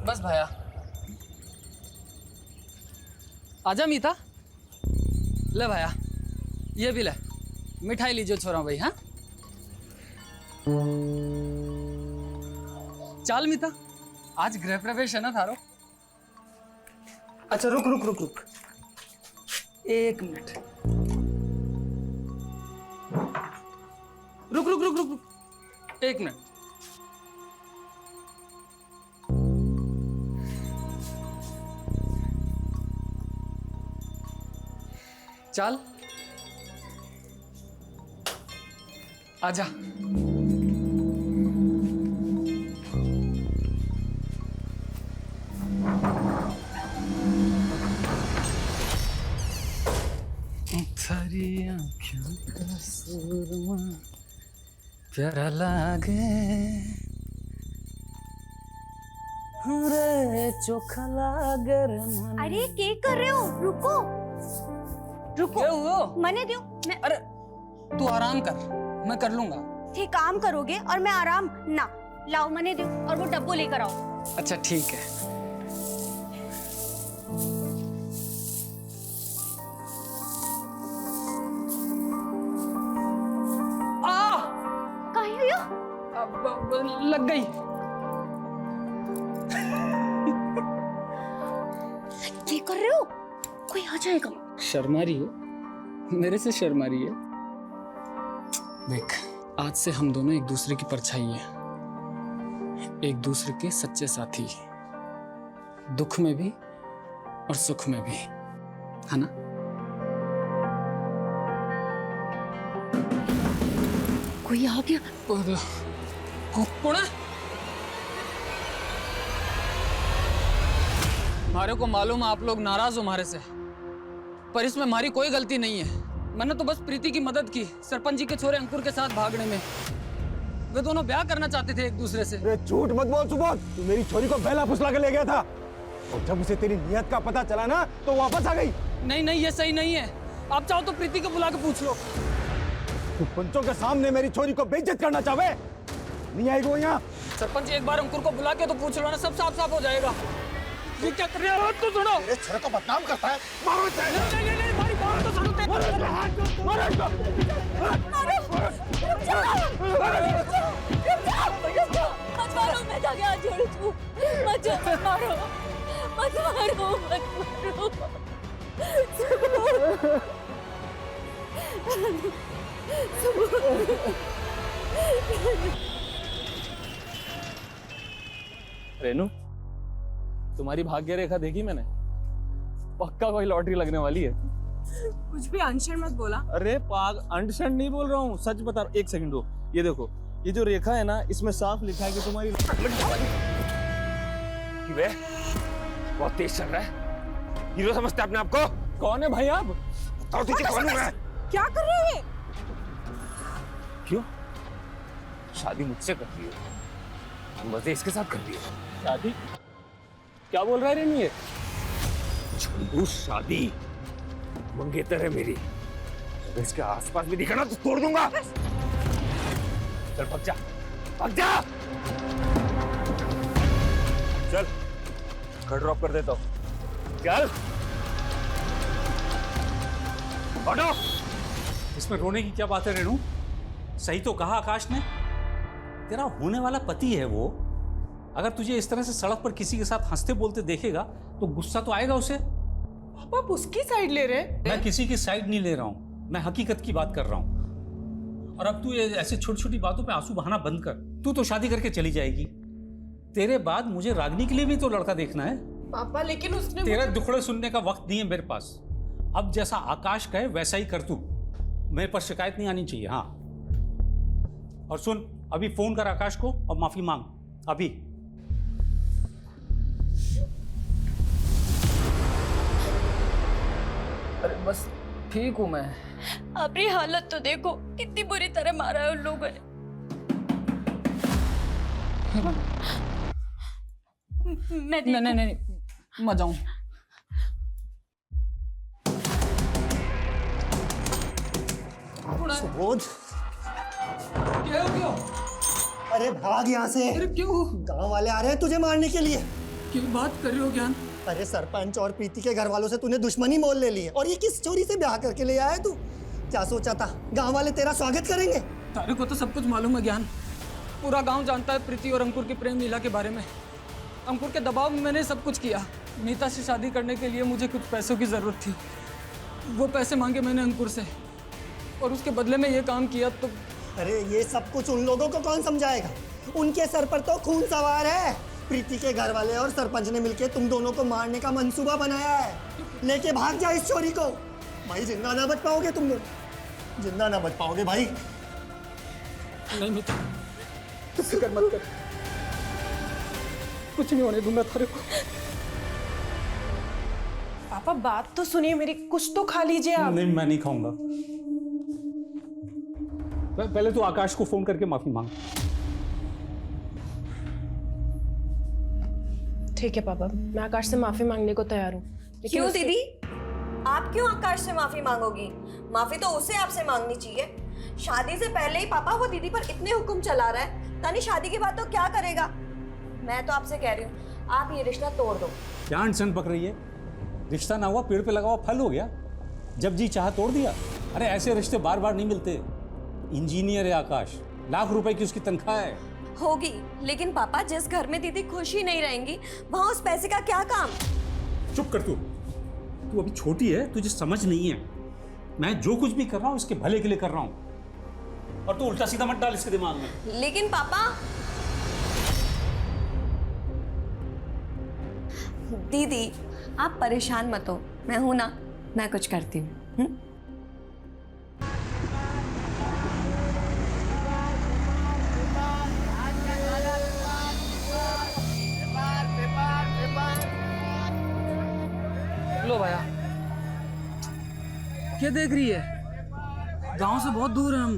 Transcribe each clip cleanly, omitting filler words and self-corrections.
बस भैया। आजा मीता, ले भैया, ये भी ले, मिठाई लीजिए छोरा भाई। हाँ चल मीता, आज गृह प्रवेश है ना थारो। अच्छा रुक रुक रुक रुक, एक मिनट, रुक रुक रुक रुक रुक, एक मिनट। चल आजा। थारी आँखों का सुरमा प्यारा लागे, रे चोखा लागे रे मन। अरे क्या कर रहे हो? रुको रुको, क्या हुआ? मने दो। मैं अरे तू आराम कर, मैं कर लूंगा। ठीक काम करोगे और मैं आराम ना। लाओ मने दो और वो डब्बो लेकर आओ। अच्छा ठीक है। कहीं हुई हो? लग गई। ये कर रहे हो? कोई आ जाएगा। शर्मा रही हो, मेरे से शर्मा रही है। देख, आज से हम दोनों एक दूसरे की परछाई हैं, एक दूसरे के सच्चे साथी, दुख में भी और सुख में भी, है ना? कोई आ गया। कौन है? हमारे को मालूम है आप लोग नाराज हो हमारे से, पर इसमें हमारी कोई गलती नहीं है। मैंने तो बस प्रीति की मदद की सरपंच जी के छोरे अंकुर के साथ भागने में। वे दोनों ब्याह करना चाहते थे एक दूसरे से। अरे झूठ मत बोल सुबोध, तू मेरी छोरी को बेला फुसला के ले गया था और जब उसे तेरी नियत का पता चला ना तो वापस आ गई। नहीं नहीं, ये सही नहीं है। आप चाहो तो प्रीति को बुला के पूछ लो। तू पंचों के सामने मेरी छोरी को बेइज्जत करना चाहे? नहीं आएगी वो यहाँ। सरपंच जी एक बार अंकुर को बुला के तो पूछ लो ना, सब साफ साफ हो जाएगा। ये क्या कर रहे हो? तो सुनो, तेरे छोरे को बदनाम करता है। मारो इसे। नहीं नहीं नहीं, हमारी बात तो सुनो। मारो इसको। मारो इसको। मत मारो, मैं जाके हाथ जोड़ू तू। मत मारो, मत मारो, मत रेनू, तुम्हारी भाग्य रेखा देखी मैंने, पक्का कोई लॉटरी लगने वाली है। कुछ भी अनशन मत बोला। अरे पाग, अंडरस्टैंड नहीं बोल रहा हूँ, सच बता रहा हूँ। एक सेकंड रुको, ये देखो, ये जो रेखा है ना, इसमें साफ लिखा है कि तुम्हारी वे बहुत तेज चल रहा है। हीरो समझते अपने आप को? कौन है भाई आप? और तुझे कौन है? क्या कर रहे हो ये? क्यों? शादी मुझसे कर रही है, मजे इसके साथ कर रही है। शादी? क्या बोल रहा है रेनू ये? चंदू, शादी मंगेतर है मेरी। अगर इसके आसपास भी दिखा ना तो तोड़ दूंगा। चल भाग जा, भाग जा। चल घर ड्रॉप कर देता हूँ। चल ऑटो। इसमें रोने की क्या बात है रेनू? सही तो कहा आकाश ने, तेरा होने वाला पति है वो। अगर तुझे इस तरह से सड़क पर किसी के साथ हंसते बोलते देखेगा तो गुस्सा तो आएगा उसे। पापा आप उसकी साइड ले रहे? मैं किसी की साइड नहीं ले रहा हूं, मैं हकीकत की बात कर रहा हूं। और अब तू ये ऐसे छोटी छोटी बातों पे आंसू बहाना बंद कर। तू तो शादी करके चली जाएगी, तेरे बाद मुझे रागनी के लिए भी तो लड़का देखना है। पापा लेकिन उसने तेरा दुखड़े सुनने का वक्त नहीं है मेरे पास। अब जैसा आकाश कहे वैसा ही कर तू, मेरे पर शिकायत नहीं आनी चाहिए। हाँ, और सुन, अभी फोन कर आकाश को और माफी मांग अभी। अरे बस ठीक हूँ मैं। अपनी हालत तो देखो, कितनी बुरी तरह मारा है उन लोगों ने। मैं नहीं नहीं नहीं, मैं जाऊँ। सुबोध, क्या हो गया? अरे भाग यहाँ से। अरे क्यों? गांव वाले आ रहे हैं तुझे मारने के लिए। क्या बात कर रहे हो ज्ञान? अरे सरपंच और प्रीति के घर वालों से तूने दुश्मनी मोल ले ली है, और ये किस चोरी से ब्याह करके ले आया तू? क्या सोचा था गांव वाले तेरा स्वागत करेंगे? तारे को तो सब कुछ मालूम है ज्ञान। पूरा गांव जानता है प्रीति और अंकुर की प्रेम लीला के बारे में। अंकुर के दबाव में मैंने सब कुछ किया। नीता से शादी करने के लिए मुझे कुछ पैसों की ज़रूरत थी। वो पैसे मांगे मैंने अंकुर से और उसके बदले में ये काम किया। तो अरे ये सब कुछ उन लोगों को कौन समझाएगा? उनके सर पर तो खून सवार है। प्रीति के घर वाले और सरपंच ने मिलकर तुम दोनों को मारने का मंसूबा बनाया है। लेके भाग जा इस चोरी को। भाई जिंदा ना बच पाओगे तुम लोग, जिंदा ना बच पाओगे भाई। नहीं नीता, तू फिक्र मत कर, कुछ नहीं होने दूंगा तारे को। पापा बात तो सुनिए मेरी, कुछ तो खा लीजिए आप। नहीं, मैं नहीं खाऊंगा। पहले तो आकाश को फोन करके माफी मांग। ठीक है पापा, मैं आकाश से माफी मांगने को तैयार हूँ। क्यों दीदी? आप क्यों आकाश से माफी मांगोगी? माफी तो उसे आपसे मांगनी चाहिए। शादी से पहले ही पापा वो दीदी पर इतने हुक्म चला रहा है, तानी शादी के बाद तो क्या करेगा? मैं तो आपसे कह रही हूँ, आप ये रिश्ता तोड़ दो। क्या अड़चन पक रही है? रिश्ता ना हुआ, पेड़ पे लगा हुआ फल हो गया। जब जी चाहा तोड़ दिया। अरे ऐसे रिश्ते बार बार नहीं मिलते। इंजीनियर है आकाश, लाख रुपए की उसकी तनख्वाह है। होगी, लेकिन पापा जिस घर में दीदी खुश ही नहीं रहेंगी वहां उस पैसे का क्या काम? चुप कर तू अभी छोटी है, तुझे समझ नहीं है। मैं जो कुछ भी कर रहा हूँ इसके भले के लिए कर रहा हूँ, और तू उल्टा सीधा मत डाल इसके दिमाग में। लेकिन पापा, दीदी आप परेशान मत हो, मैं हूं ना, मैं कुछ करती हूँ। लो भैया, क्या देख रही है? गांव से बहुत दूर है हम,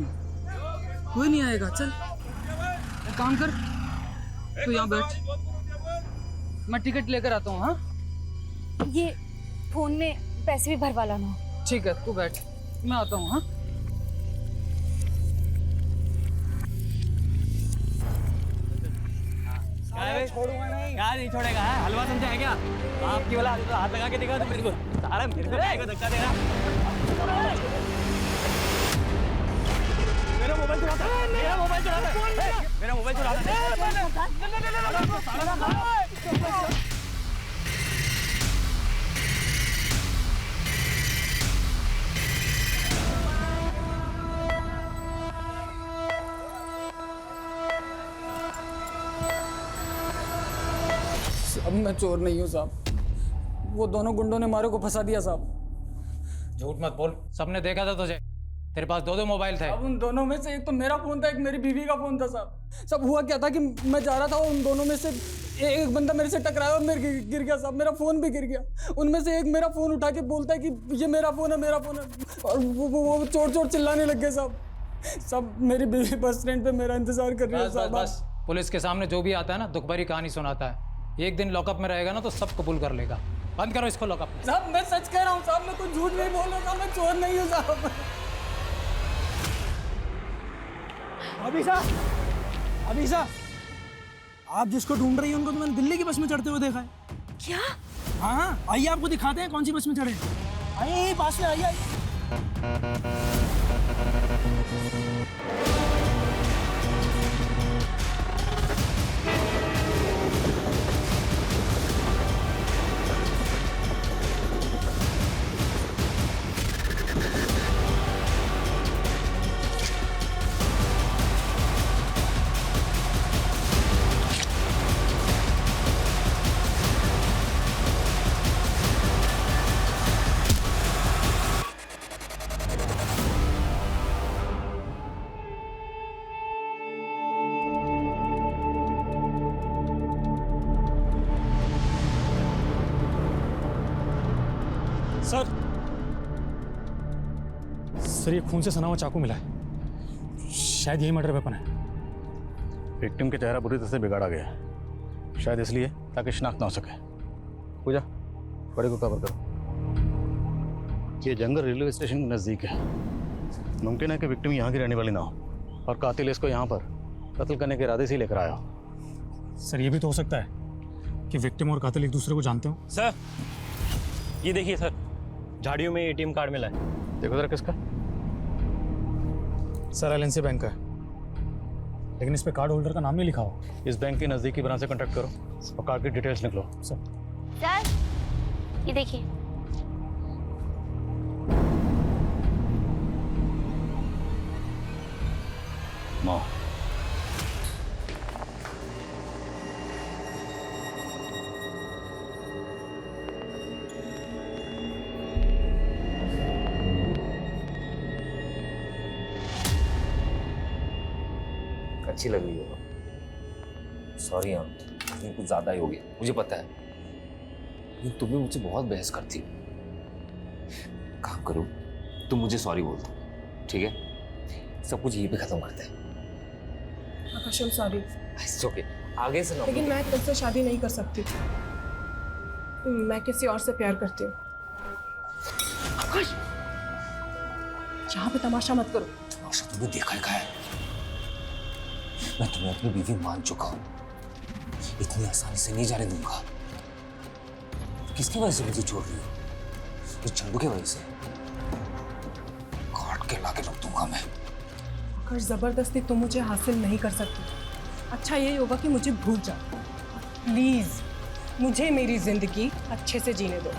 कोई नहीं आएगा। चल एक काम कर, तू यहाँ बैठ, मैं टिकट लेकर आता हूँ। हाँ ये फोन में पैसे भी भरवा लाना। ठीक है, तू बैठ, मैं आता हूँ। हाँ छोड़ूंगा नहीं। क्या नहीं छोड़ेगा? है हलवा समझा है क्या? आपकी वाला हाथ लगा के देखा तो मेरे को सारा मेरे को धक्का दे रहा। मेरा मोबाइल चुराता है, मेरा मोबाइल चुराता है, मेरा मोबाइल चुराता है। अब मैं चोर नहीं हूँ साहब, वो दोनों गुंडों ने मारे को फंसा दिया साहब। झूठ मत बोल, सबने देखा था तुझे। तेरे पास दो मोबाइल थे। अब उन दोनों में से एक तो मेरा फोन था, एक मेरी बीवी का फोन था साहब। सब हुआ क्या था कि मैं जा रहा था, उन दोनों में से एक बंदा मेरे से टकराया और मेरे गिर गया साहब, मेरा फोन भी गिर गया। उनमें से एक मेरा फोन उठा के बोलता है कि ये मेरा फोन है, मेरा फोन है, और वो चोर चोर चिल्लाने लग गए साहब। सब मेरी बीवी बस स्टैंड पे मेरा इंतजार कर रही है साहब। बस पुलिस के सामने जो भी आता है ना, दुख भरी कहानी सुनाता है। एक दिन लॉकअप में रहेगा ना तो सब कबूल कर लेगा। बंद करो इसको लॉकअप में। साहब मैं सच कह रहा हूँ साहब, मैं कुछ झूठ नहीं बोल रहा साहब, मैं चोर नहीं हूँ साहब। अभी आप जिसको ढूंढ रही हैं उनको तो मैंने दिल्ली की बस में चढ़ते हुए देखा है। क्या? हाँ आइए आपको दिखाते हैं कौन सी बस में चढ़े। आइए पास में आइए। सर ये खून से सना हुआ चाकू मिला है, शायद यही मर्डर वेपन है। विक्टिम का चेहरा बुरी तरह से बिगाड़ा गया है, शायद इसलिए ताकि शिनाख्त ना हो सके। पूजा, बड़े को कवर करो। ये जंगल रेलवे स्टेशन के नज़दीक है। मुमकिन है कि विक्टिम यहाँ की रहने वाली ना हो और कातिल इसको यहाँ पर कत्ल करने के इरादे से ही लेकर आया हो। सर ये भी तो हो सकता है, कि विक्टिम और कातिल एक दूसरे को जानते हो? सर ये देखिए सर, झाड़ियों में एटीएम कार्ड मिला है। देखो जरा किसका। सर एलएनसी बैंक का है, लेकिन इस पे कार्ड होल्डर का नाम नहीं लिखा हो। इस बैंक की नज़दीकी ब्रांच से कांटेक्ट करो और कार्ड की डिटेल्स निकलो। सर सर ये देखिए। माँ अच्छी लग रही हो। सॉरी हाँ, कुछ ज्यादा ही हो गया, मुझे पता है। लेकिन तुम भी मुझसे बहुत बहस करती हो। काम करो, तुम मुझे सॉरी बोल दो, ठीक है? सब कुछ यहीं पे खत्म करते हैं। आकाश सॉरी, It's okay, आगे से ना। लेकिन मैं तुमसे शादी नहीं कर सकती। मैं किसी और से प्यार करती हूँ। आकाश, यहाँ पे तमाशा मत करो। तमाशा तुमने देखा ही है। मैं तुम्हें अपनी बीवी मान चुका हूँ, इतनी आसानी से नहीं जाने दूंगा। किसकी वजह से मुझे छोड़ रही हो? इस चंदू की वजह से। काट के लाके रख दूंगा मैं। आकाश, जबरदस्ती तुम मुझे हासिल नहीं कर सकती। अच्छा यही होगा कि मुझे भूल जाओ। प्लीज मुझे मेरी जिंदगी अच्छे से जीने दो।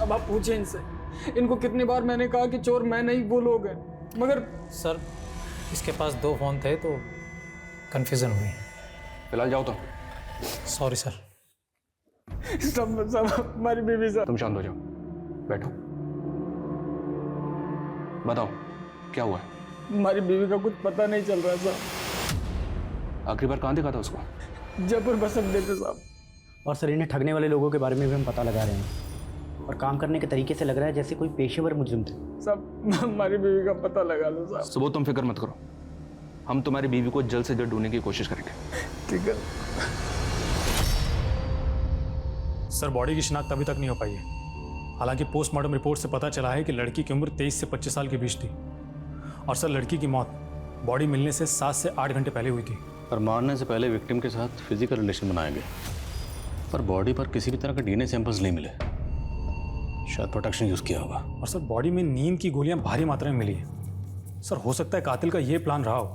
अब आप पूछे इनसे, इनको कितनी बार मैंने कहा कि चोर मैं नहीं, वो लोग हैं, मगर सर इसके पास 2 फोन थे तो कंफ्यूजन हुई। फिलहाल जाओ तो। Sorry sir. सब हमारी बीवी साहब। तुम शांत हो जाओ, बैठो, बताओ क्या हुआ है? हमारी बीवी का कुछ पता नहीं चल रहा साहब। आखिरी बार कहाँ देखा था उसको? जयपुर बस अड्डे पे साहब। और सर इन्हें ठगने वाले लोगों के बारे में भी हम पता लगा रहे हैं, और काम करने के तरीके से लग रहा है जैसे कोई पेशेवर मुजरिम थे। सब हमारी बीवी का पता लगा लो साहब। सुबह तुम फिक्र मत करो, हम तुम्हारी बीवी को जल्द से जल्द ढूंढने की कोशिश करेंगे। ठीक है सर बॉडी की शिनाख्त अभी तक नहीं हो पाई है। हालांकि पोस्टमार्टम रिपोर्ट से पता चला है कि लड़की की उम्र 23 से 25 साल के बीच थी, और सर लड़की की मौत बॉडी मिलने से 7 से 8 घंटे पहले हुई थी। और मारने से पहले विक्टिम के साथ फिजिकल रिलेशन बनाए गए, पर बॉडी पर किसी भी तरह का डीएनए सैंपल्स नहीं मिले। शायद प्रोटेक्शन यूज किया होगा। और सर बॉडी में नींद की गोलियां भारी मात्रा में मिली है। सर हो सकता है कातिल का ये प्लान रहा हो,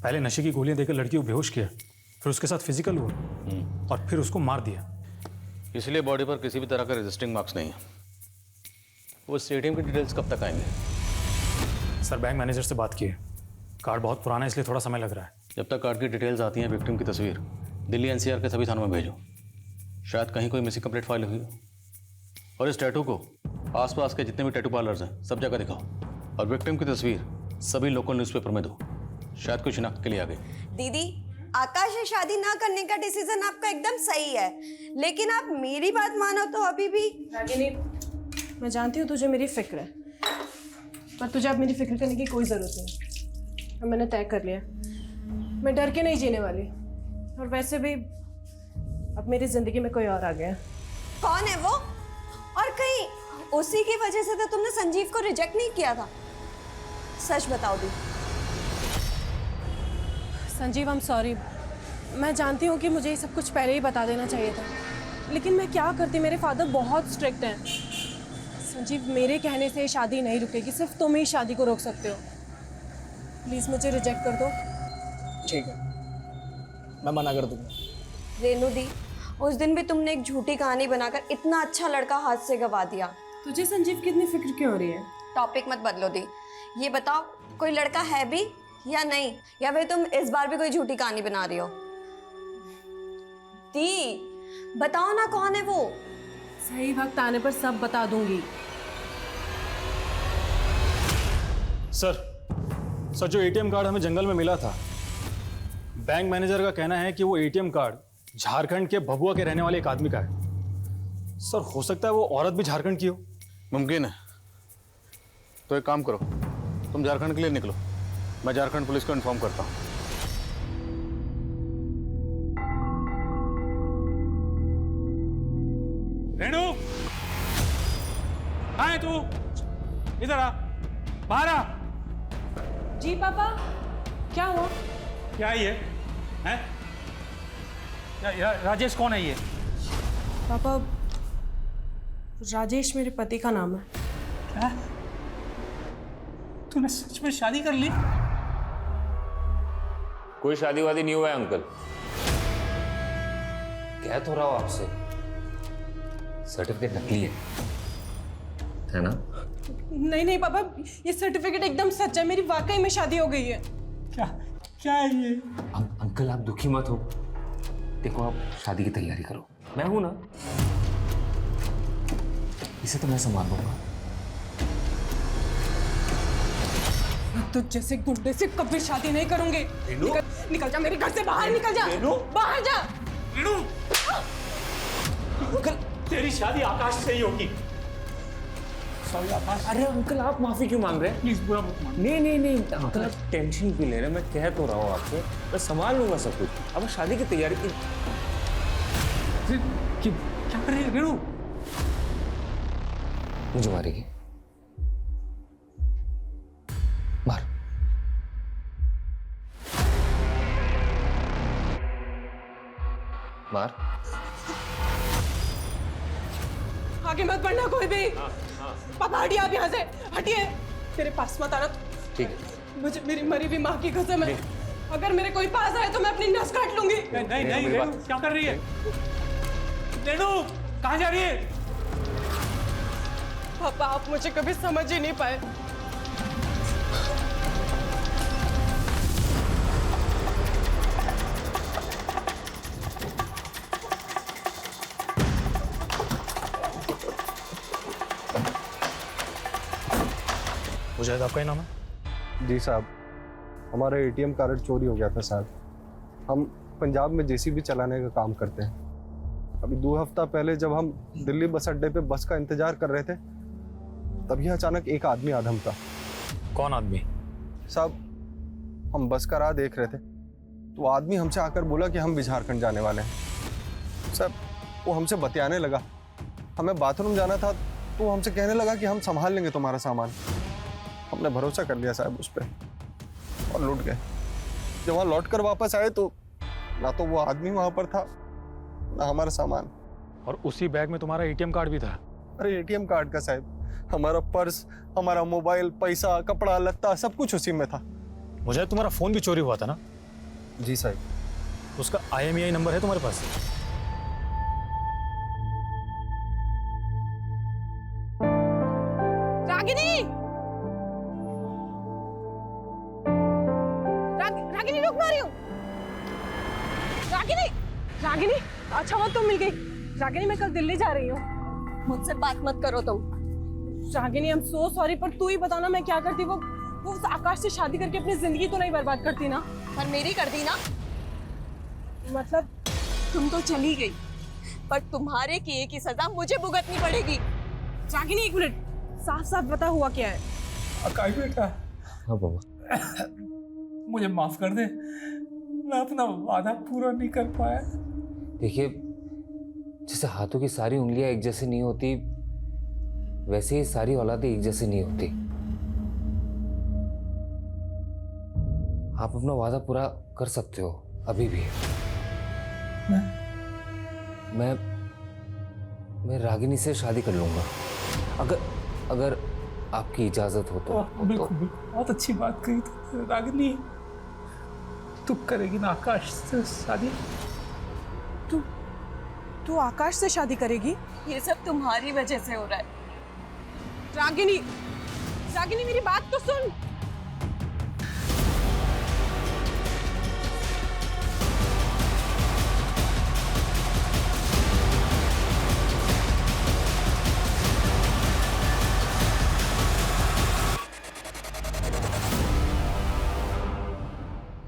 पहले नशे की गोलियां देकर लड़की को बेहोश किया, फिर उसके साथ फिजिकल हुआ और फिर उसको मार दिया। इसलिए बॉडी पर किसी भी तरह का रजिस्टिंग मार्क्स नहीं है। वो स्टेडियम की डिटेल्स कब तक आएंगे? सर बैंक मैनेजर से बात की है, कार्ड बहुत पुराना है इसलिए थोड़ा समय लग रहा है। जब तक कार्ड की डिटेल्स आती हैं, विक्टिम की तस्वीर दिल्ली एनसीआर के सभी थानों में भेजो। शायद कहीं कोई मिसिंग कंप्लेंट फाइल हुई हो। और इस टैटू को आसपास के जितने भी टैटू पार्लर्स हैं सब जगह दिखाओ, और विक्टिम की तस्वीर सभी लोकल न्यूज़पेपर में दो। शायद कोई शिनाख्त के लिए आ गई। दीदी, आकाश से शादी ना करने का डिसीजन आपका एकदम सही है, लेकिन आप मेरी बात मानो तो अभी भी। रागिनी, मैं जानती हूँ तुझे मेरी फिक्र है, पर तुझे अब मेरी फिक्र करने की कोई ज़रूरत नहीं। अब मैंने तय कर लिया, मैं डर के नहीं जीने वाली। और वैसे भी अब मेरी ज़िंदगी में कोई और आ गया। कौन है वो? और कहीं उसी की वजह से तो तुमने संजीव को रिजेक्ट नहीं किया था? सच बताओ दी। Sanjeev, I am sorry. मैं जानती हूँ कि मुझे ये सब कुछ पहले ही बता देना चाहिए था, लेकिन मैं क्या करती, मेरे फादर बहुत स्ट्रिक्ट हैं। संजीव, मेरे कहने से शादी नहीं रुकेगी, सिर्फ तुम ही शादी को रोक सकते हो। प्लीज़ मुझे रिजेक्ट कर दो। ठीक है, मैं मना कर दूंगा। रेनू दी, उस दिन भी तुमने एक झूठी कहानी बनाकर इतना अच्छा लड़का हाथ से गवा दिया। तुझे संजीव की इतनी फिक्र क्यों हो रही है? टॉपिक मत बदलो दी। ये बताओ, कोई लड़का है भी या नहीं, या फिर तुम इस बार भी कोई झूठी कहानी बना रही हो? दी बताओ ना, कौन है वो? सही वक्त आने पर सब बता दूंगी। सर जो एटीएम कार्ड हमें जंगल में मिला था, बैंक मैनेजर का कहना है कि वो एटीएम कार्ड झारखंड के भभुआ के रहने वाले एक आदमी का है। सर हो सकता है वो औरत भी झारखंड की हो। मुमकिन है। तो एक काम करो, तुम झारखंड के लिए निकलो, मैं झारखंड पुलिस को इन्फॉर्म करता हूँ। रेणु, कहाँ है तू? इधर आ, बाहर आ। जी पापा, क्या हुआ? क्या है ये? हैं? राजेश कौन है ये? पापा, राजेश मेरे पति का नाम है। क्या? तूने सच में शादी कर ली? कोई शादी वादी नहीं हुआ है अंकल। कह तो रहा हूं आपसे, सर्टिफिकेट नकली है ना? नहीं नहीं पापा, ये सर्टिफिकेट एकदम सच है, मेरी वाकई में शादी हो गई है। क्या क्या है ये? अंकल आप दुखी मत हो, देखो आप शादी की तैयारी करो, मैं हूं ना, इसे तो मैं संभाल लूंगा। तो जैसे गुंडे से कभी शादी नहीं करूंगी। निकल जा मेरे घर से बाहर, निकल जा, बाहर जा। अंकल तेरी शादी आकाश से ही होगी। सॉरी आकाश। अरे अंकल आप माफी क्यों मांग रहे हैं? प्लीज बुरा मत मान। नहीं अंकल आप टेंशन क्यों ले रहे हैं? मैं कह तो रहा हूँ आपसे, मैं संभाल लूंगा सब कुछ। अब शादी की तैयारी की क्या कर रही है रेणु? मुझे मारेगी? मार। मार। आगे मत बढ़ना कोई भी। पापा हटिए आप यहाँ से, हटिए, तेरे पास मत आना। ठीक है। मुझे मेरी मरी हुई माँ की कसम है, अगर मेरे कोई पास आए तो मैं अपनी नस काट लूंगी। नहीं रेणु, क्या कर रही है? रेणु कहाँ जा रही है? पापा आप मुझे कभी समझ ही नहीं पाए। मुजाहिद आपका ही नाम है? जी साहब, हमारा एटीएम कार्ड चोरी हो गया था साहब। हम पंजाब में जेसीबी चलाने का काम करते हैं। अभी 2 हफ्ता पहले जब हम दिल्ली बस अड्डे पे बस का इंतजार कर रहे थे, तभी अचानक एक आदमी आधम था। कौन आदमी? साहब हम बस का राह देख रहे थे, तो आदमी हमसे आकर बोला कि हम भी झारखंड जाने वाले हैं। साहब वो हमसे बतियाने लगा, हमें बाथरूम जाना था, तो वो हमसे कहने लगा कि हम संभाल लेंगे तुम्हारा सामान। हमने भरोसा कर लिया साहब उस पर और लौट गए। जब वहाँ लौट कर वापस आए तो ना तो वो आदमी वहाँ पर था, ना हमारा सामान। और उसी बैग में तुम्हारा एटीएम कार्ड भी था? अरे एटीएम कार्ड का साहब, हमारा पर्स, हमारा मोबाइल, पैसा, कपड़ा लत्ता सब कुछ उसी में था। मुझे तुम्हारा फोन भी चोरी हुआ था ना? जी साहब। उसका IMEI नंबर है तुम्हारे पास? रागिनी, रागिनी रुक, मारी हूँ। रागिनी, अच्छा हुआ तुम मिल गई। रागिनी मैं कल दिल्ली जा रही हूँ। मुझसे बात मत करो तुम। Ragini I am so sorry, पर तू ही बताना मैं क्या करती। वो उस आकाश से शादी करके अपनी जिंदगी तो नहीं बर्बाद करती ना? पर मेरी कर दी ना। मतलब तुम तो चली गई, पर तुम्हारे किए की सजा मुझे भुगतनी पड़ेगी। रागिनी एक मिनट, साफ साफ बता हुआ क्या है? आकाश बेटा। हाँ बाबा। मुझे माफ कर दे, मैं अपना वादा पूरा नहीं कर पाया। देखिए, जैसे हाथों की सारी उंगलियां एक जैसी नहीं होती, वैसे ही सारी औलादें एक जैसी नहीं होती। आप अपना वादा पूरा कर सकते हो अभी भी। मैं रागिनी से शादी कर लूंगा, अगर आपकी इजाजत हो तो। बिल्कुल, बहुत अच्छी बात कही तुमने। रागिनी तू करेगी ना आकाश से शादी? तू आकाश से शादी करेगी? ये सब तुम्हारी वजह से हो रहा है। रागिनी मेरी बात तो सुन।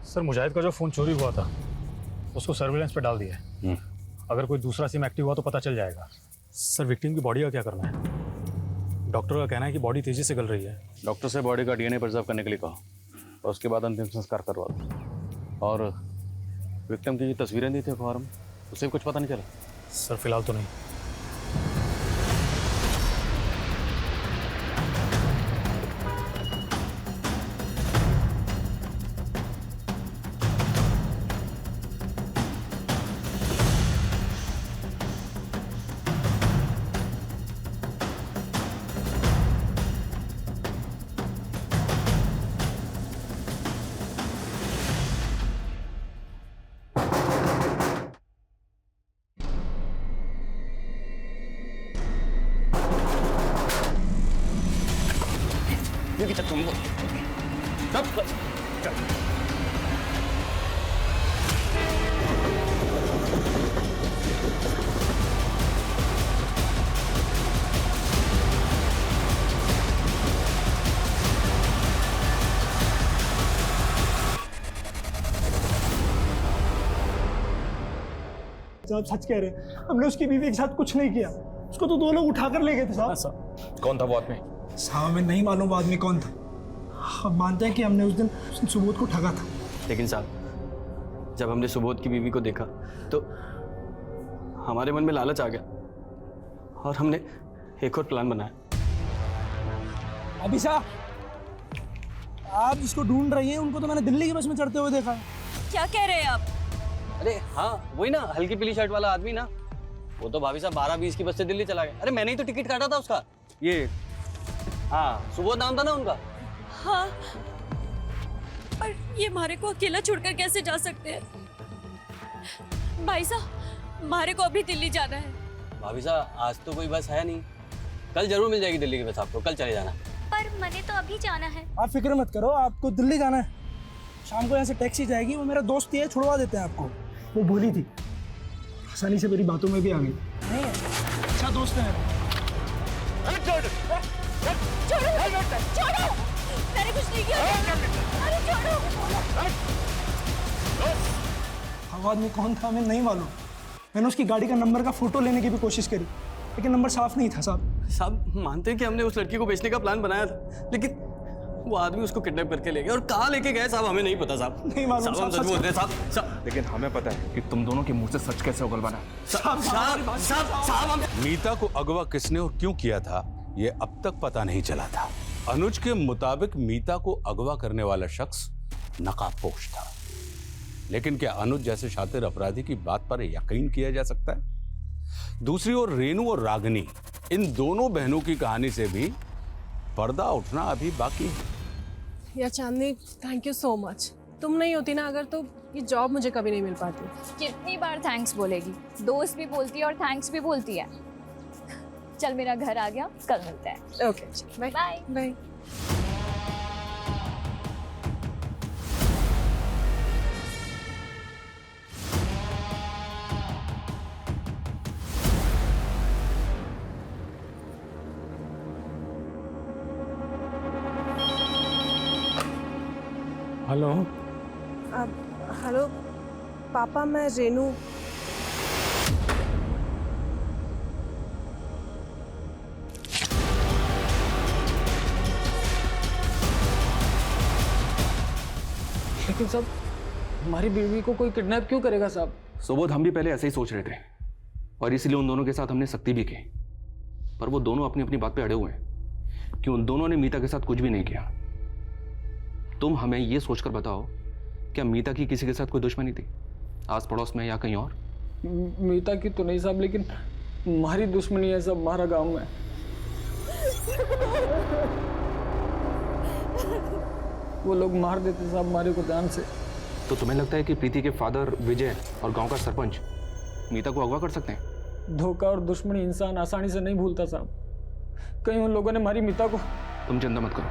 सर मुजाहिद का जो फ़ोन चोरी हुआ था उसको सर्विलेंस पे डाल दिया है। अगर कोई दूसरा सिम एक्टिव हुआ तो पता चल जाएगा। सर विक्टिम की बॉडी का क्या करना है? डॉक्टर का कहना है कि बॉडी तेजी से गल रही है। डॉक्टर से बॉडी का डीएनए प्रिजर्व करने के लिए कहा और उसके बाद अंतिम संस्कार करवा दो। और विक्टिम की तस्वीरें दी थी अखबार में, उसे भी कुछ पता नहीं चला? सर फिलहाल तो नहीं। साहब सच कह रहे हैं, हमने उसकी बीवी के साथ कुछ नहीं किया। उसको तो 2 लोग उठाकर ले गए थे साहब। कौन था वो आदमी? साहब हमें नहीं मालूम वो आदमी कौन था। हम मानते हैं कि हमने उस दिन सुबोध को ठगा था। लेकिन साहब जब हमने सुबोध की बीवी को देखा तो हमारे मन में लालच आ गया और हमने एक और प्लान बनाया। अभी साहब आप जिसको ढूंढ रही हैं उनको तो मैंने दिल्ली की बस में चढ़ते हुए देखा है। क्या कह रहे हैं आप? अरे हाँ वही ना, हल्की पीली शर्ट वाला आदमी ना, वो तो भाभी साहब 12:20 की बस से दिल्ली चला गया। अरे मैंने ही तो टिकट काटा था उसका। ये हाँ सुबोध नाम था ना उनका। हाँ पर ये मारे को अकेला छोड़कर कैसे जा सकते हैं? भाई साहब मारे को अभी दिल्ली जाना है। भाभी साहब आज तो कोई बस है नहीं, कल जरूर मिल जाएगी दिल्ली की बस आपको, कल चले जाना। पर मैंने तो अभी जाना है। आप फिक्र मत करो, आपको दिल्ली जाना है। शाम को यहाँ से टैक्सी जाएगी, वो मेरा दोस्त ही है, छुड़वा देते हैं आपको। वो बोली थी, आसानी से मेरी बातों में भी आ गई। अच्छा दोस्त है। छोड़ो, मैंने कुछ नहीं किया। अरे छोड़ो। वो आदमी कौन था हमें नहीं मालूम। मैंने उसकी गाड़ी का नंबर का फोटो लेने की भी कोशिश करी, लेकिन नंबर साफ नहीं था साहब। साहब मानते हैं कि हमने उस लड़की को बेचने का प्लान बनाया था, लेकिन वो आदमी उसको किडनैप करके ले गया और कहाँ लेके गए साहब हमें नहीं पता साहब। नहीं मालूम साहब, हम सच बोल रहे हैं साहब। लेकिन हमें पता है कि तुम दोनों के मुंह से सच कैसे उगलवाना है। साहब मीता को अगवा किसने और क्यों किया था ये अब तक पता नहीं चला था। अनुज के मुताबिक मीता को अगवा करने वाला शख्स नकाबपोश था, लेकिन क्या अनुज जैसे शातिर अपराधी की बात पर यकीन किया जा सकता है? दूसरी ओर रेनू और रागिनी, इन दोनों बहनों की कहानी से भी पर्दा उठना अभी बाकी है। या चांदनी थैंक यू सो मच। तुम नहीं होती ना अगर, तो ये जॉब मुझे कभी नहीं मिल पाती। कितनी बार थैंक्स बोलेगी? दोस्त भी बोलती है और थैंक्स भी बोलती है। चल मेरा घर आ गया, कल मिलते हैं। Okay bye bye bye. Hello hello पापा, मैं रेनू। लेकिन साहब हमारी बीवी को कोई किडनैप क्यों करेगा साहब? सुबोध हम भी पहले ऐसे ही सोच रहे थे और इसीलिए उन दोनों के साथ हमने सख्ती भी की, पर वो दोनों अपनी अपनी बात पे अड़े हुए हैं कि उन दोनों ने मीता के साथ कुछ भी नहीं किया। तुम हमें ये सोचकर बताओ, क्या मीता की किसी के साथ कोई दुश्मनी थी, आस पड़ोस में या कहीं और? मीता की तो नहीं साहब, लेकिन हमारी दुश्मनी है सब हमारा गांव में। वो लोग मार देते साहब हमारे को जान से। तो तुम्हें लगता है कि प्रीति के फादर विजय और गांव का सरपंच मीता को अगवा कर सकते हैं? धोखा और दुश्मनी इंसान आसानी से नहीं भूलता साहब। कहीं उन लोगों ने हमारी मीता को। तुम चिंता मत करो,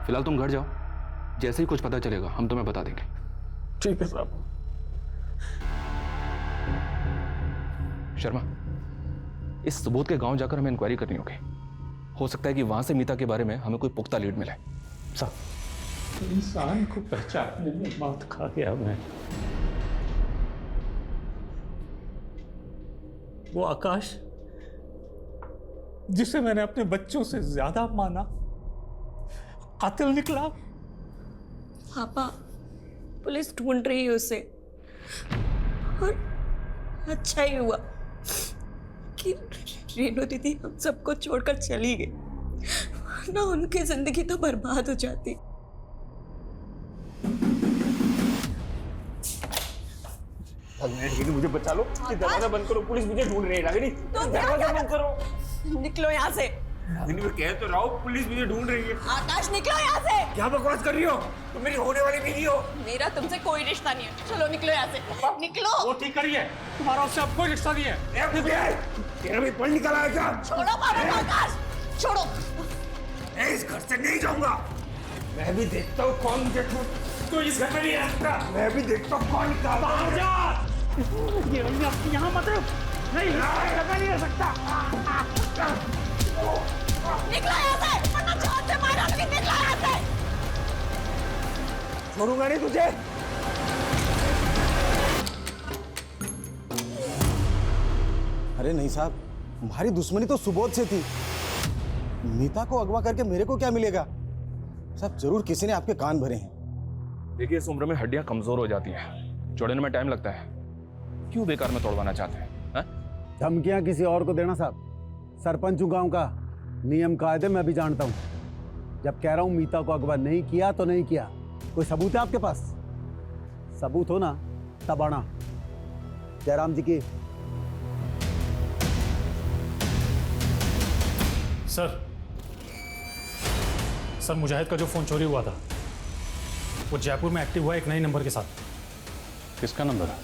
फिलहाल तुम घर जाओ, जैसे ही कुछ पता चलेगा हम तुम्हें बता देंगे। ठीक है साहब। शर्मा, इस सुबोध के गांव जाकर हमें इंक्वायरी करनी होगी। हो सकता है कि वहां से मीता के बारे में हमें कोई पुख्ता लीड मिले। साहब इंसान को पहचानने में मात खा गया मैं। वो आकाश जिसे मैंने अपने बच्चों से ज्यादा माना कातिल निकला। पापा, पुलिस ढूंढ रही है उसे, और अच्छा ही हुआ कि रेणु दीदी हम सबको छोड़कर चली गई, वरना उनकी जिंदगी तो बर्बाद हो जाती। मुझे बचा लो, दरवाजा बंद करो, पुलिस मुझे ढूंढ रही है। रागिनी, दरवाजा बंद करो। निकलो यहाँ से। रागिनी, मैं कह तो रहा हूँ, पुलिस मुझे ढूंढ रही है। आकाश, निकलो यहाँ से। क्या बकवास कर रही हो? तुम मेरी होने वाली बीवी हो। मेरा तुमसे कोई रिश्ता नहीं है, चलो निकलो यहाँ से। निकलो। वो ठीक करिए, तुम्हारा उससे अब कोई रिश्ता नहीं है। तेरा भी पढ़ निकला है क्या? छोड़ो पापा को, आकाश छोड़ो। मैं इस घर से नहीं जाऊंगा। मैं भी देखता हूँ कौन मुझे तो इस घर में नहीं रखता। मैं भी देखता हूँ कौन बाहर जा। यहाँ मत नहीं रह सकता। निकलो यहाँ से, वरना जान से मार डालूंगी। निकलो यहाँ से। छोड़ूंगा नहीं तुझे। अरे नहीं साहब, हमारी दुश्मनी तो सुबोध से थी। मीता को अगवा करके मेरे को क्या मिलेगा? साहब जरूर किसी ने आपके कान भरे हैं। देखिए, इस उम्र में हड्डियां कमजोर हो जाती हैं, जोड़ने में टाइम लगता है। क्यों बेकार में तोड़वाना चाहते हैं? धमकियां किसी और को देना साहब। सरपंच हूं गांव का, नियम कायदे मैं भी जानता हूं। जब कह रहा हूं मीता को अगवा नहीं किया तो नहीं किया। कोई सबूत है आपके पास? सबूत हो ना तब आना। जयराम जी की। सर मुजाहिद का जो फोन चोरी हुआ था वो जयपुर में एक्टिव हुआ एक नए नंबर के साथ। किसका नंबर है?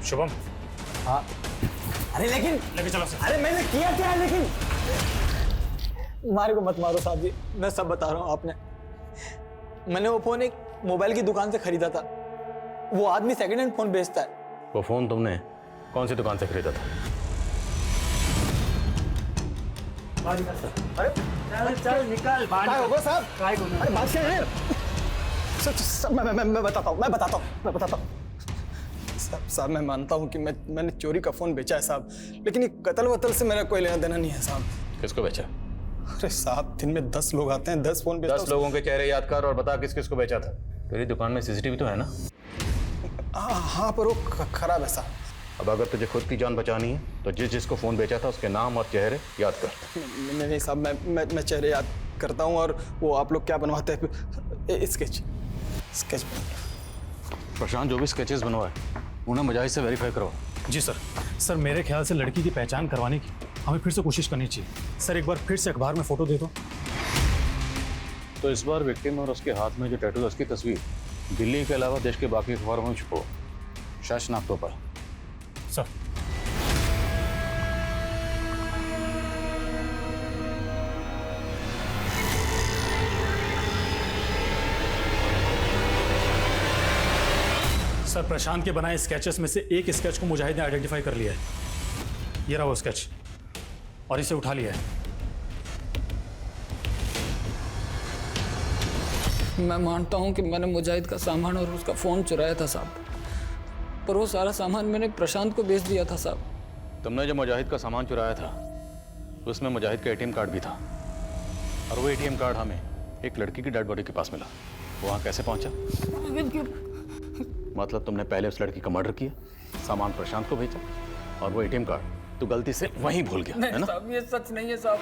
शुभम। हाँ। अरे लेकिन लेके चलो सर। अरे मैंने किया क्या है? लेकिन मारे को मत मारो साहब जी, मैं सब बता रहा हूँ। आपने मैंने वो फोन एक मोबाइल की दुकान से खरीदा था। वो आदमी सेकंड हैंड फोन बेचता है। वो फोन तुमने कौन सी दुकान से खरीदा था? अरे चल निकल। क्या होगा साहब? अरे बात क्या है? मैं बताता हूँ। साहब मैं मानता हूँ कि मैंने चोरी का फोन बेचा है साहब, लेकिन ये कत्ल वतल से मेरा कोई लेना देना नहीं है साहब। किसको बेचा? अरे साहब, दिन में 10 लोग आते हैं, 10 फोन बेचता हूँ। 10 लोगों के चेहरे याद कर और बता किस किस को बेचा था। तेरी दुकान में सीसीटीवी तो है ना? हाँ, पर वो खराब है साहब। अब अगर तुझे खुद की जान बचानी है तो जिसको फोन बेचा था उसके नाम और चेहरे याद कर। नहीं साहब, मैं चेहरे याद करता हूँ। और वो आप लोग क्या बनवाते हैं? स्केच। प्रशांत, जो भी स्केचेस बनवाए उन्हें मुजाहिद से वेरीफाई करो। जी सर मेरे ख्याल से लड़की की पहचान करवाने की हमें फिर से कोशिश करनी चाहिए। सर एक बार फिर से अखबार में फोटो दे दो। तो इस बार विक्टिम और उसके हाथ में जो टैटू है उसकी तस्वीर दिल्ली के अलावा देश के बाकी अखबारों में छुपो, शायद शनाख्तों पर। सर प्रशांत के बनाए स्केचेस में से एक स्केच को मुजाहिद ने आइडेंटिफाई कर लिया है। ये रहा वो स्केच और इसे उठा लिया है। मैं मानता हूँ कि मैंने मुजाहिद का सामान और उसका फ़ोन चुराया था साहब, पर वो सारा सामान मैंने प्रशांत को बेच दिया था साहब। तुमने जो मुजाहिद का सामान चुराया था उसमें मुजाहिद का एटीएम कार्ड भी था, और वो एटीएम कार्ड हमें एक लड़की की डेड बॉडी के पास मिला। वहाँ कैसे पहुँचा? मतलब तुमने पहले उस लड़की का मर्डर किया, सामान प्रशांत को भेजा, और वो एटीएम कार्ड तू गलती से वहीं भूल गया, है ना? साहब ये सच नहीं है साहब,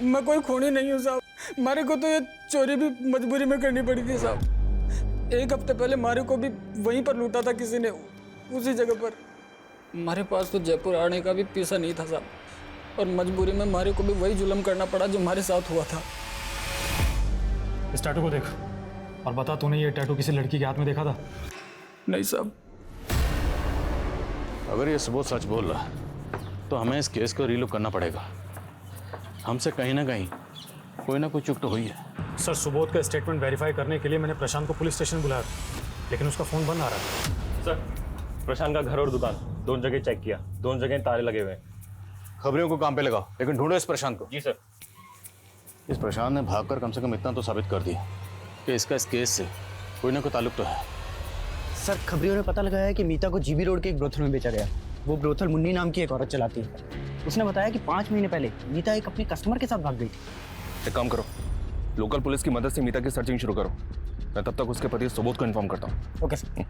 मैं कोई खूनी नहीं हूँ साहब। मारे को तो ये चोरी भी मजबूरी में करनी पड़ी थी साहब। 1 हफ्ते पहले मारे को भी वहीं पर लूटा था किसी ने, उसी जगह पर। हमारे पास तो जयपुर आने का भी पैसा नहीं था साहब, और मजबूरी में मारे को भी वही जुल्म करना पड़ा जो हमारे साथ हुआ था। इस टैटू को देख और बता, तूने ये टैटू किसी लड़की के हाथ में देखा था? नहीं साहब। अगर ये सबूत सच बोल रहा तो हमें इस केस को रीलूक करना पड़ेगा। हमसे कहीं ना कहीं कोई ना कोई चूक तो हुई है। सर सुबोध का स्टेटमेंट वेरीफाई करने के लिए मैंने प्रशांत को पुलिस स्टेशन बुलाया, लेकिन उसका फोन बंद आ रहा है। सर प्रशांत का घर और दुकान दोनों जगह चेक किया, दोनों जगह ताले लगे हुए हैं। खबरियों को काम पे लगाओ, लेकिन ढूंढो इस प्रशांत को। जी सर। इस प्रशांत ने भागकर कम से कम इतना तो साबित कर दिया कि इसका इस केस से कोई ना कोई ताल्लुक तो है। सर खबरियों ने पता लगाया है कि मीता को जीबी रोड के एक ब्रोथल में बेचा गया। वो ब्रोथल मुन्नी नाम की एक औरत चलाती है। उसने बताया कि 5 महीने पहले मीता एक अपने कस्टमर के साथ भाग गई थी। एक काम करो, लोकल पुलिस की मदद से मीता की सर्चिंग शुरू करो। मैं तब तक उसके पति सुबोध को इन्फॉर्म करता हूँ। Okay sir.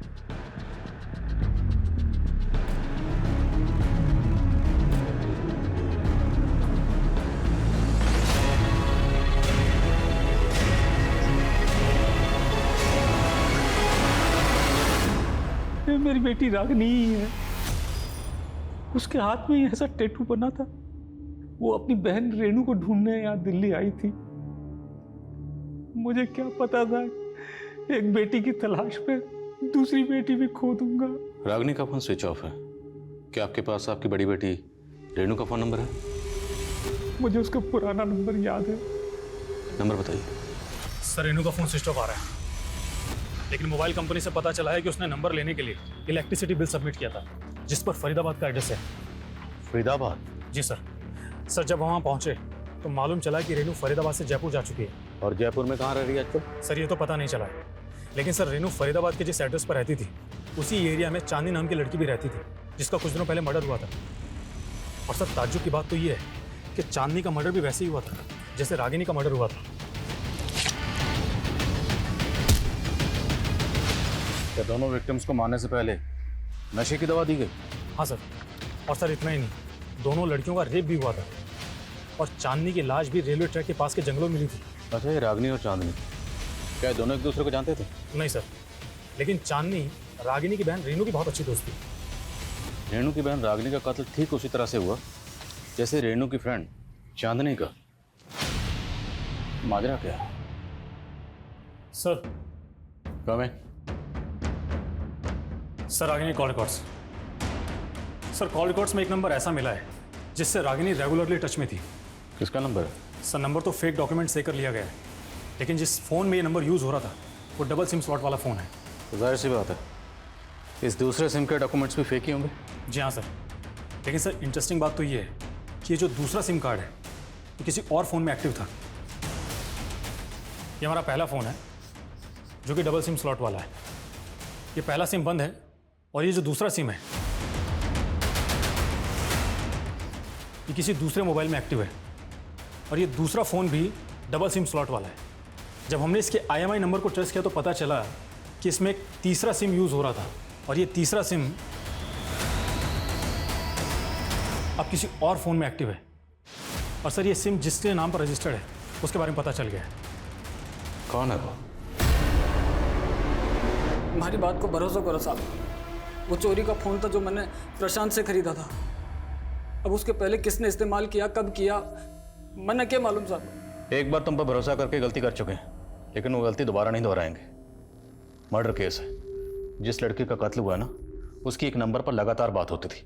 ये मेरी बेटी रागनी ही है। उसके हाथ में ही ऐसा टैटू बना था। वो अपनी बहन रेणु को ढूंढने यहाँ दिल्ली आई थी। मुझे क्या पता था एक बेटी की तलाश में दूसरी बेटी भी खो दूंगा। रागनी का फोन स्विच ऑफ है। क्या आपके पास आपकी बड़ी बेटी रेणु का फोन नंबर है? मुझे उसका पुराना नंबर याद है। नंबर बताइए। सर रेणु का फोन स्विच ऑफ आ रहा है, लेकिन मोबाइल कंपनी से पता चला है कि उसने नंबर लेने के लिए इलेक्ट्रिसिटी बिल सबमिट किया था, जिस पर फरीदाबाद का एड्रेस है। फरीदाबाद? जी सर। सर जब वहाँ पहुँचे तो मालूम चला कि रेणु फरीदाबाद से जयपुर जा चुकी है। और जयपुर में कहाँ रह रही है आजकल? सर ये तो पता नहीं चला है, लेकिन सर रेणु फरीदाबाद के जिस एड्रेस पर रहती थी उसी एरिया में चांदनी नाम की लड़की भी रहती थी, जिसका कुछ दिनों पहले मर्डर हुआ था। और सर ताज्जुब की बात तो ये है कि चांदनी का मर्डर भी वैसे ही हुआ था जैसे रागिनी का मर्डर हुआ था। क्या दोनों विक्टिम्स को मारने से पहले नशे की दवा दी गई? हाँ सर। और सर इतना ही नहीं, दोनों लड़कियों का रेप भी हुआ था और चांदनी की लाश भी रेलवे ट्रैक के पास के जंगलों में मिली थी। अच्छा, ये रागनी और चांदनी क्या दोनों एक दूसरे को जानते थे? नहीं सर, लेकिन चांदनी रागिनी की बहन रेणु की बहुत अच्छी दोस्त थी। रेणु की बहन रागनी का कत्ल ठीक उसी तरह से हुआ जैसे रेणु की फ्रेंड चांदनी का। माजरा क्या? सर कमें। Sir Ragini call records. Sir call records में एक नंबर ऐसा मिला है जिससे रागिनी रेगुलरली टच में थी। किसका नंबर है? सर नंबर तो फेक डॉक्यूमेंट से कर लिया गया है, लेकिन जिस फ़ोन में ये नंबर यूज़ हो रहा था वो डबल सिम स्लॉट वाला फ़ोन है। तो जाहिर सी बात है इस दूसरे सिम के डॉक्यूमेंट्स भी फेक ही होंगे। जी हाँ सर, लेकिन सर इंटरेस्टिंग बात तो ये है कि ये जो दूसरा सिम कार्ड है ये किसी और फ़ोन में एक्टिव था। ये हमारा पहला फ़ोन है जो कि डबल सिम स्लॉट वाला है। ये पहला सिम बंद है और ये जो दूसरा सिम है ये किसी दूसरे मोबाइल में एक्टिव है और ये दूसरा फ़ोन भी डबल सिम स्लॉट वाला है। जब हमने इसके IMI नंबर को ट्रेस किया तो पता चला कि इसमें एक तीसरा सिम यूज़ हो रहा था और ये तीसरा सिम अब किसी और फ़ोन में एक्टिव है। और सर ये सिम जिसके नाम पर रजिस्टर्ड है उसके बारे में पता चल गया है। कौन है वो? हमारी बात को भरोसा करो साहब, वो चोरी का फ़ोन था जो मैंने प्रशांत से खरीदा था। अब उसके पहले किसने इस्तेमाल किया, कब किया, मैंने क्या मालूम साहब। एक बार तुम पर भरोसा करके गलती कर चुके हैं, लेकिन वो गलती दोबारा नहीं दोहराएंगे। मर्डर केस है। जिस लड़की का कत्ल हुआ ना उसकी एक नंबर पर लगातार बात होती थी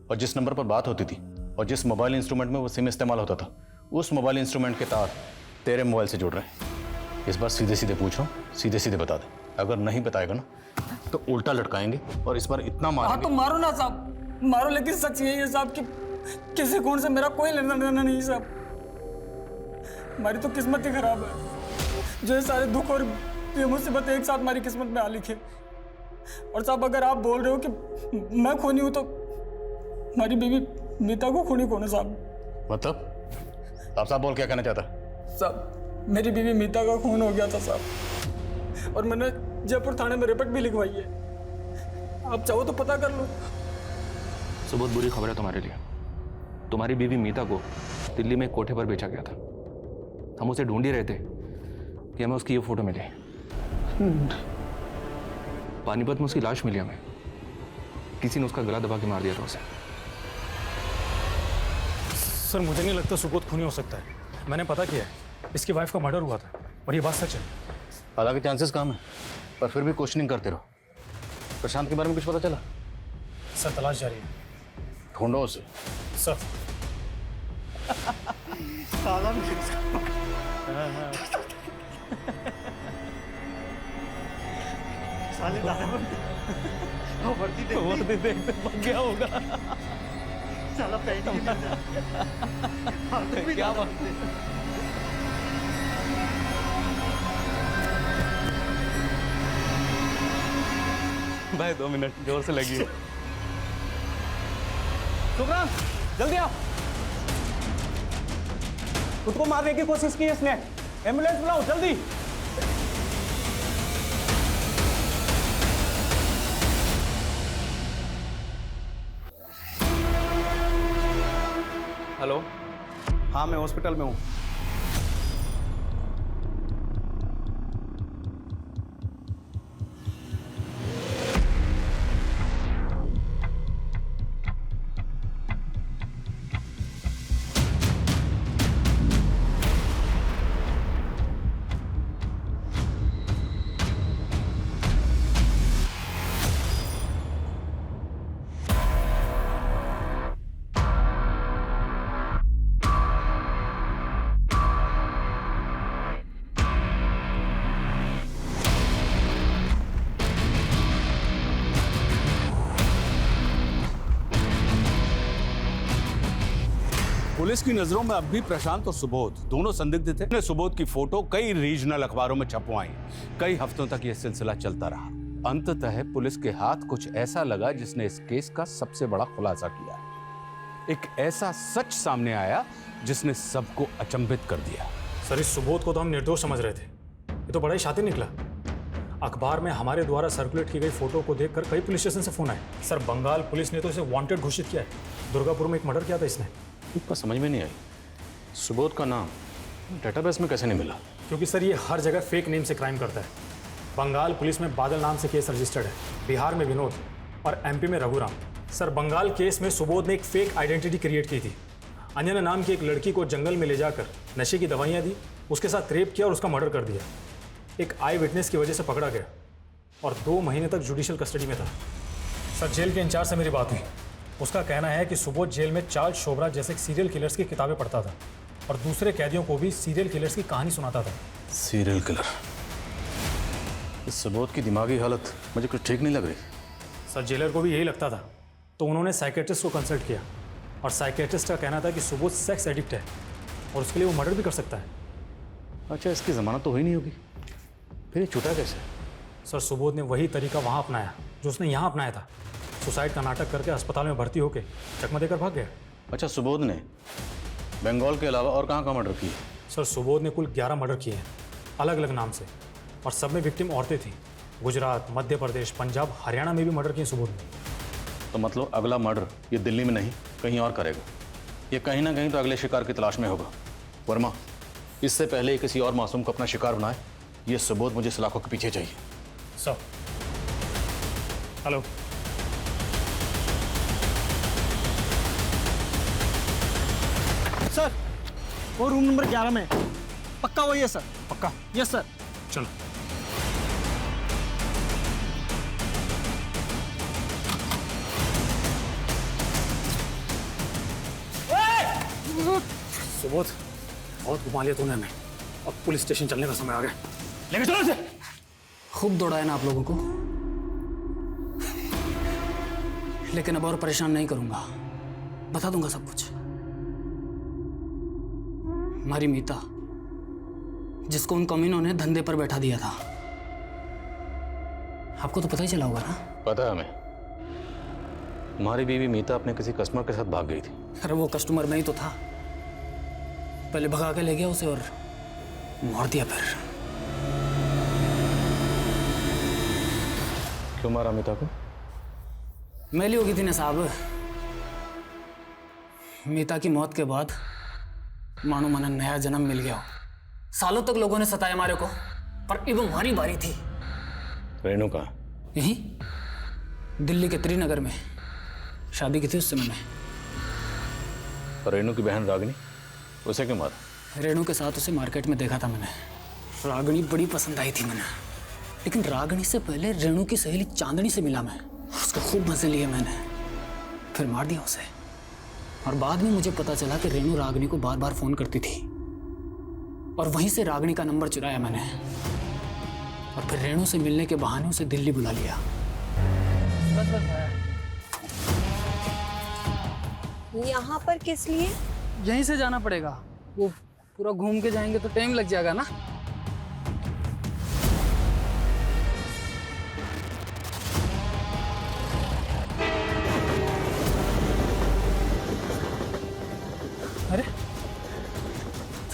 और जिस नंबर पर बात होती थी और जिस मोबाइल इंस्ट्रूमेंट में वो सिम इस्तेमाल होता था उस मोबाइल इंस्ट्रूमेंट के तार तेरे मोबाइल से जुड़ रहे हैं। इस बार सीधे सीधे पूछो, सीधे सीधे बता दे। अगर नहीं बताएगा ना तो उल्टा लटकाएंगे और इस बार इतना मारेंगे। हाँ तो मारो ना साहब, मारो, लेकिन सच यही है साहब कि किसी खून से मेरा कोई लेना देना नहीं साहब। हमारी तो किस्मत ही खराब है जो ये सारे दुख और ये मुसीबत एक साथ हमारी किस्मत में आ लिखे। और साहब अगर आप बोल रहे हो कि मैं खूनी हूं तो हमारी बीवी मीता को खूनी कौन है साहब? मतलब आप साहब बोल क्या कहना चाहता? साहब मेरी बीवी मीता का खून हो गया था साहब, और मैंने जयपुर थाने में रिपोर्ट भी लिखवाई है। आप चाहो तो पता कर लो। तो बहुत बुरी खबर है तुम्हारे लिए। तुम्हारी बीवी मीता को दिल्ली में एक कोठे पर बेचा गया था। हम उसे ढूंढ ही रहे थे कि हमें उसकी ये फोटो मिली। पानीपत में उसकी लाश मिली हमें। किसी ने उसका गला दबा के मार दिया था उसे। सर मुझे नहीं लगता सुबोध खूनी हो सकता है। मैंने पता किया है, इसकी वाइफ का मर्डर हुआ था और ये बात सच है। हालांकि चांसेस कम है पर फिर भी क्वेश्चनिंग करते रहो। प्रशांत के बारे में कुछ पता चला? सर तलाश जारी है। ढूंढो उसे। सर वर्दी देखते पक गया होगा। साला क्या बात है। भाई 2 मिनट जोर से लगी। सुब्राम जल्दी आओ। खुद को मारने की कोशिश की इसने। एम्बुलेंस बुलाओ जल्दी। हेलो। हाँ मैं हॉस्पिटल में हूँ। पुलिस की नजरों में अब भी प्रशांत और सुबोध दोनों संदिग्ध थे। ने सुबोध की फोटो कई रीजनल अखबारों में छपवाई। कई हफ्तों तक यह सिलसिला चलता रहा। अंततः पुलिस के हाथ कुछ ऐसा लगा जिसने इस केस का सबसे बड़ा खुलासा किया। एक ऐसा सच सामने आया जिसने सबको अचंभित कर दिया। सर इस सुबोध को तो हम निर्दोष समझ रहे थे, ये तो बड़ा ही शातिर निकला। अखबार में हमारे द्वारा सर्कुलेट की गई फोटो को देखकर कई पुलिस स्टेशन से फोन आए। सर बंगाल पुलिस ने तो इसे वांटेड घोषित किया है। दुर्गापुर में एक मर्डर किया था इसने। इतना समझ में नहीं आई, सुबोध का नाम डेटाबेस में कैसे नहीं मिला? क्योंकि सर ये हर जगह फेक नेम से क्राइम करता है। बंगाल पुलिस में बादल नाम से केस रजिस्टर्ड है, बिहार में विनोद और एमपी में रघुराम। सर बंगाल केस में सुबोध ने एक फेक आइडेंटिटी क्रिएट की थी। अंजना नाम की एक लड़की को जंगल में ले जाकर नशे की दवाइयाँ दी, उसके साथ रेप किया और उसका मर्डर कर दिया। एक आई विटनेस की वजह से पकड़ा गया और 2 महीने तक जुडिशियल कस्टडी में था। सर जेल के इंचार्ज से मेरी बात हुई। उसका कहना है कि सुबोध जेल में चार्ल्स शोबरा जैसे सीरियल किलर्स की किताबें पढ़ता था और दूसरे कैदियों को भी सीरियल किलर्स की कहानी सुनाता था। Serial killer? इस सुबोध की दिमागी हालत मुझे कुछ ठीक नहीं लग रही। सर जेलर को भी यही लगता था, तो उन्होंने साइकेट्रिस्ट को कंसल्ट किया और साइकेट्रिस्ट का कहना था कि सुबोध सेक्स एडिक्ट है और उसके लिए वो मर्डर भी कर सकता है। अच्छा इसकी जमानत तो हुई नहीं होगी, फिर ये छूटा कैसे? सर सुबोध ने वही तरीका वहाँ अपनाया जो उसने यहाँ अपनाया था। सुसाइड का नाटक करके अस्पताल में भर्ती होकर चकमा देकर भाग गया। अच्छा सुबोध ने बंगाल के अलावा और कहाँ मर्डर किए? सर सुबोध ने कुल 11 मर्डर किए हैं अलग अलग नाम से, और सब में विक्टिम औरतें थीं। गुजरात, मध्य प्रदेश, पंजाब, हरियाणा में भी मर्डर किए सुबोध ने। तो मतलब अगला मर्डर ये दिल्ली में नहीं कहीं और करेगा। ये कहीं ना कहीं तो अगले शिकार की तलाश में होगा। वर्मा इससे पहले ये किसी और मासूम को अपना शिकार बनाए, ये सुबोध मुझे सलाखों के पीछे चाहिए। सर हेलो सर वो रूम नंबर 11 में पक्का वही है सर? पक्का? Yes sir. चलो। सुबोध बहुत घुमा लिया तूने हमें, अब पुलिस स्टेशन चलने का समय आ गया। लेके चलो इसे। खूब दौड़ाया ना आप लोगों को, लेकिन अब और परेशान नहीं करूंगा। बता दूंगा सब कुछ। हमारी मीता, जिसको उन कमीनों ने धंधे पर बैठा दिया था, आपको तो पता ही चला होगा ना? पता है हमें। हमारी बीवी मीता अपने किसी कस्टमर के साथ भाग गई थी। अरे वो कस्टमर में ही तो था। पहले भगा के ले गया उसे और मार दिया। फिर क्यों मारा मीता को? मैली हो गई थी ना साहब। मीता की मौत के बाद मानो मन नया जन्म मिल गया हो। सालों तक लोगों ने सताया हमारे को, पर अब हमारी बारी थी। रेणु कहाँ? यहीं दिल्ली के त्रिनगर में शादी की थी उससे मैंने। और रेणु की बहन रागिनी, उसे क्यों मारा? रेणु के साथ उसे मार्केट में देखा था मैंने। रागिनी बड़ी पसंद आई थी मैंने, लेकिन रागिनी से पहले रेणु की सहेली चांदनी से मिला मैं। उसके खूब मजे लिए मैंने, फिर मार दिया उसे। और बाद में मुझे पता चला कि रेणु रागिनी को बार बार फोन करती थी, और वहीं से रागिनी का नंबर चुराया मैंने, और फिर रेणु से मिलने के बहाने उसे दिल्ली बुला लिया। यहाँ पर किस लिए? यहीं से जाना पड़ेगा, वो पूरा घूम के जाएंगे तो टाइम लग जाएगा ना।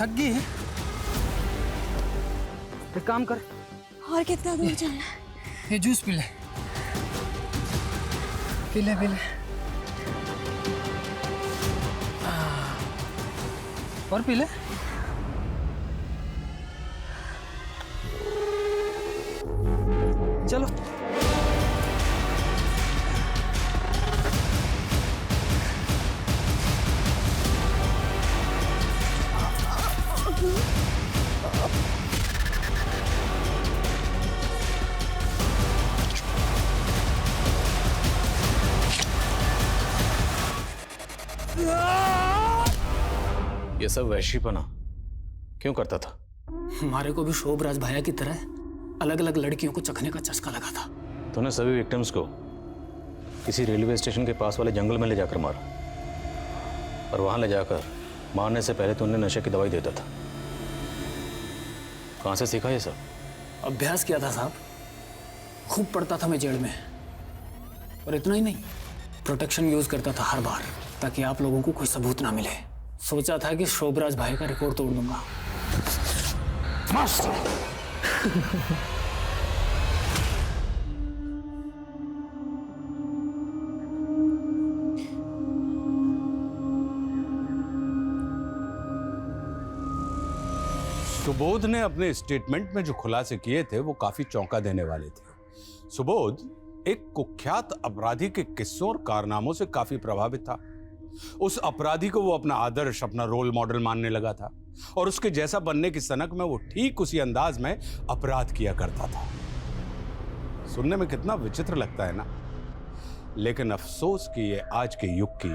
थक गई है? एक काम कर, और कितना दूर जाना है? ये जूस पी ले, पी ले, पी ले। और पी ले। चलो। ये सब वहशीपना क्यों करता था? हमारे को भी शोभराज भैया की तरह अलग अलग लड़कियों को चखने का चस्का लगा था। तूने सभी विक्टिम्स को किसी रेलवे स्टेशन के पास वाले जंगल में ले जाकर मारा, और वहां ले जाकर मारने से पहले तूने नशे की दवाई देता था। कहां से सीखा ये सब? अभ्यास किया था साहब, खूब पढ़ता था मैं जेल में। और इतना ही नहीं, प्रोटेक्शन यूज करता था हर बार, ताकि आप लोगों को कोई सबूत ना मिले। सोचा था कि शोभराज भाई का रिकॉर्ड तोड़ दूंगा। मस्त। सुबोध ने अपने स्टेटमेंट में जो खुलासे किए थे वो काफी चौंका देने वाले थे। सुबोध एक कुख्यात अपराधी के किस्सों और कारनामों से काफी प्रभावित था। उस अपराधी को वो अपना आदर्श, अपना रोल मॉडल मानने लगा था, और उसके जैसा बनने की सनक में वो ठीक उसी अंदाज में अपराध किया करता था। सुनने में कितना विचित्र लगता है ना, लेकिन अफसोस कि ये आज के युग की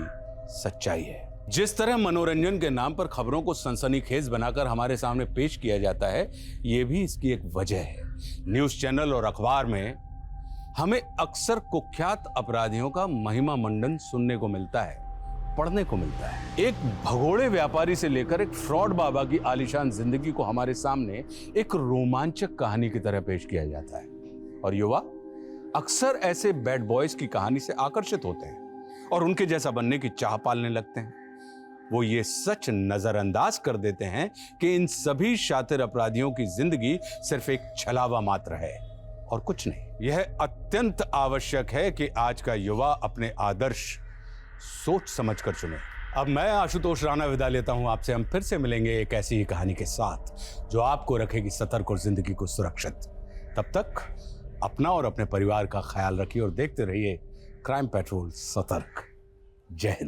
सच्चाई है। जिस तरह मनोरंजन के नाम पर खबरों को सनसनीखेज बनाकर हमारे सामने पेश किया जाता है, ये भी इसकी एक वजह है। न्यूज चैनल और अखबार में हमें अक्सर कुख्यात अपराधियों का महिमा मंडन सुनने को मिलता है, पढ़ने को मिलता है। एक भगोड़े व्यापारी से लेकर एक फ्रॉड बाबा की आलीशान जिंदगी को हमारे सामने एक रोमांचक कहानी की तरह पेश किया जाता है, और युवा अक्सर ऐसे बैड बॉयज की कहानी से आकर्षित होते हैं और उनके जैसा बनने की चाह पालने लगते हैं। वो ये सच नजरअंदाज कर देते हैं कि इन सभी शातिर अपराधियों की जिंदगी सिर्फ एक छलावा मात्र है और कुछ नहीं। यह अत्यंत आवश्यक है कि आज का युवा अपने आदर्श सोच समझकर चुने। अब मैं आशुतोष राणा विदा लेता हूं आपसे। हम फिर से मिलेंगे एक ऐसी ही कहानी के साथ जो आपको रखेगी सतर्क और जिंदगी को सुरक्षित। तब तक अपना और अपने परिवार का ख्याल रखिए और देखते रहिए क्राइम पेट्रोल सतर्क। जय हिंद।